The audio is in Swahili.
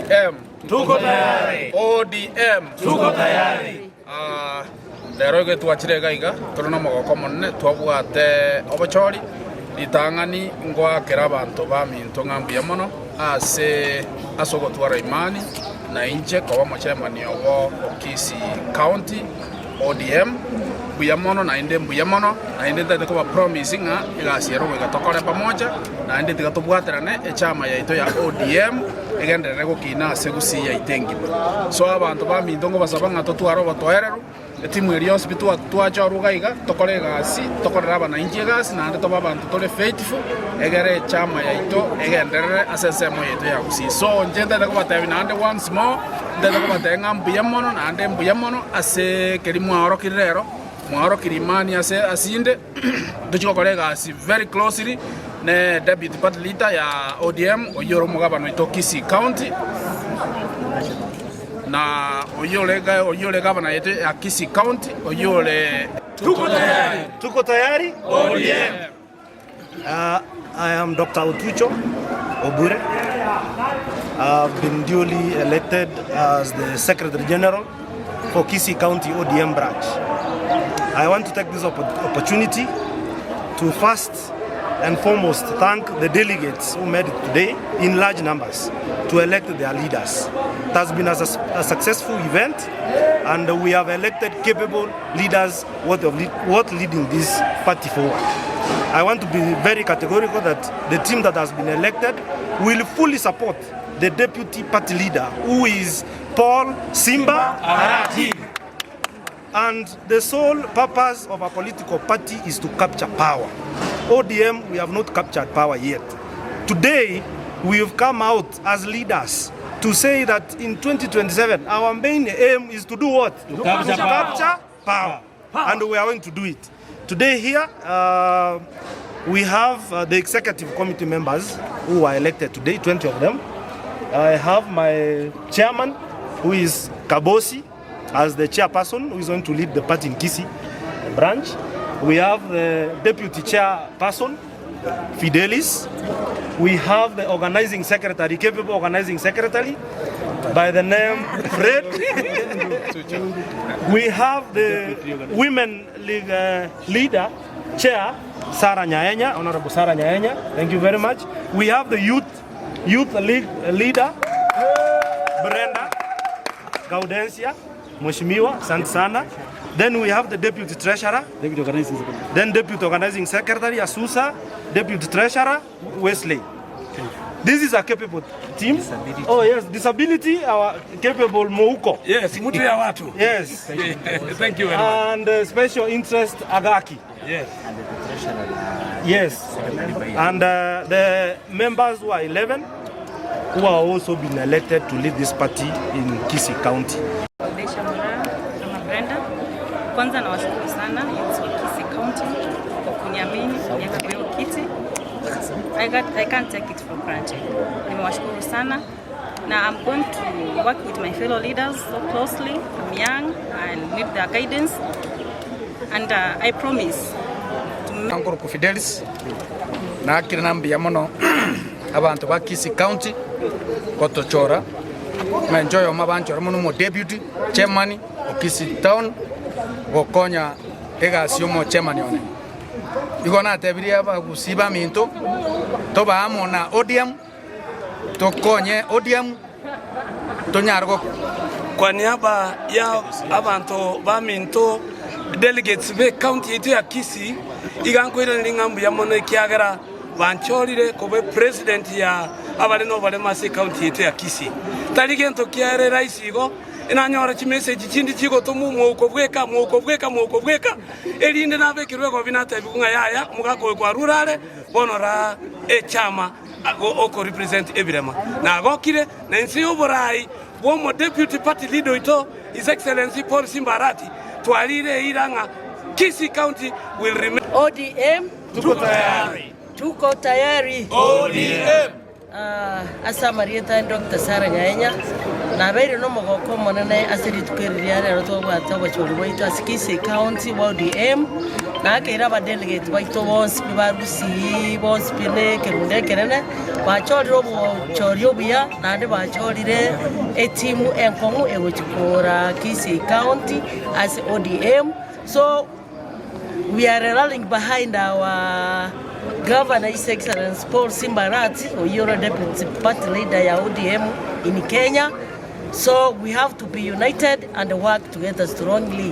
ODM tuko tayari. ODM tuko tayari. Lero ge twachire gaiga turona mogoko monne twabwate obochori litangani ngwa kera abantu ba minto ngambuya mono ase asogo twara imani na inche kwa chairperson obo Kisii County ODM buyamono na inde buyamono na inde ndate ko promising igasiero gatokore pamoja na inde tigatubwaterane echama yaito ya ODM egendere gukina ase Gusii ya itengi so abantu ba mindongo basaba ngato twaro batwerero etimu eri hospital twachoruga iga tokore gasi tokorera abana inje gasi na ande toba abantu tole faithful egere chama yaito egendere ase semo yaito ya Gusii so njenda ko batebina ande once more ndenda ko batenga mbuyamono na ande mbuyamono ase kerimu arokirero mwaro kirimani ase asinde duchikokorega asi very closely ne deputy party leader ya ODM oyoro mugabano ito Kisii County na oyole gavana yetu ya Kisii County oyole tuko tayari ODM. I am Dr. Otucho Obure. I've been duly elected as the Secretary General for Kisii County ODM branch. I want to take this opportunity to first and foremost thank the delegates who made it today in large numbers to elect their leaders. It has been a successful event and we have elected capable leaders worth leading this party forward. I want to be very categorical that the team that has been elected will fully support the deputy party leader who is Paul Simba Arati. And the sole purpose of a political party is to capture power. ODM, we have not captured power yet. Today, we have come out as leaders to say that in 2027, our main aim is to do what? To capture power. And we are going to do it. Today here, we have the executive committee members who were elected today, 20 of them. I have my chairman, who is Kabosi, as the chairperson who is going to lead the party in Kisii branch. We have the deputy chairperson, Fidelis. We have the organizing secretary, capable organizing secretary, by the name Fred. We have the women league leader, chair, Sarah Nyaenya, Honorable Sarah Nyaenya. Thank you very much. We have the youth league leader, Brenda Gaudence Moshimiwa, Santsana. Then we have the deputy treasurer, deputy organizing secretary, Asusa, deputy treasurer, Wesley. This is a capable team. Disability. Oh yes, disability, our capable Mouko. Yes, mutu ya watu. Yes. Thank you very much. And special interest Agaki. Yes. And the treasurer. Yes. And the members who are 11 who are also been elected to lead this party in Kisii County. Kwanza nawashukuru sana youth wa Kisii County kwa kuniamini kuniweka kwa kiti. I can't take it for granted. Nimewashukuru sana. Now I'm going to work with my fellow leaders so closely. I'm young and need their guidance. And I promise to Angoi ku Fidelis na kirina mbia mono abantu ba Kisii County kotochora ma enjoy mabancho mono mo deputy chairman of Kisii Town gokonya egasio mo chairman one igona tebiria ba Gusii ba minto to ba amona ODM to konye ODM to nyargo kwa niaba ya abantu ba minto delegates be county yetu ya Kisii igankwira ningambu ya mono kiagera banchorire kobe president ya abale no bale masi county yetu ya Kisii taligento kiare raisigo inanyora chimessage chindi chiko to mwoko bweka elinde nabekirwe ko binata bikunga yaya mugako kwa rurale bonora chama oko represent ebirema na gokire na nsi oborai bomo deputy party leader ito his excellency Paul Simba Arati twalire iranga Kisii County will remain ODM tuko tayari ODM Asa Marieta Dr. Sarah Nyaenya na bere no mogoko monene asiri tukiriria rero twabwata bachori baitu Kisii County ODM na kera ba delegate baitu bonse ba Gusii bonse pine kerunde kerene bachori robo chori obia na de bachorire etimu enkongu ewochikora Kisii County as ODM. So we are rallying behind our Governor His Excellency Paul Simbarati, Oyoro Deputy Party Leader ya ODM in Kenya. So we have to be united and work together strongly.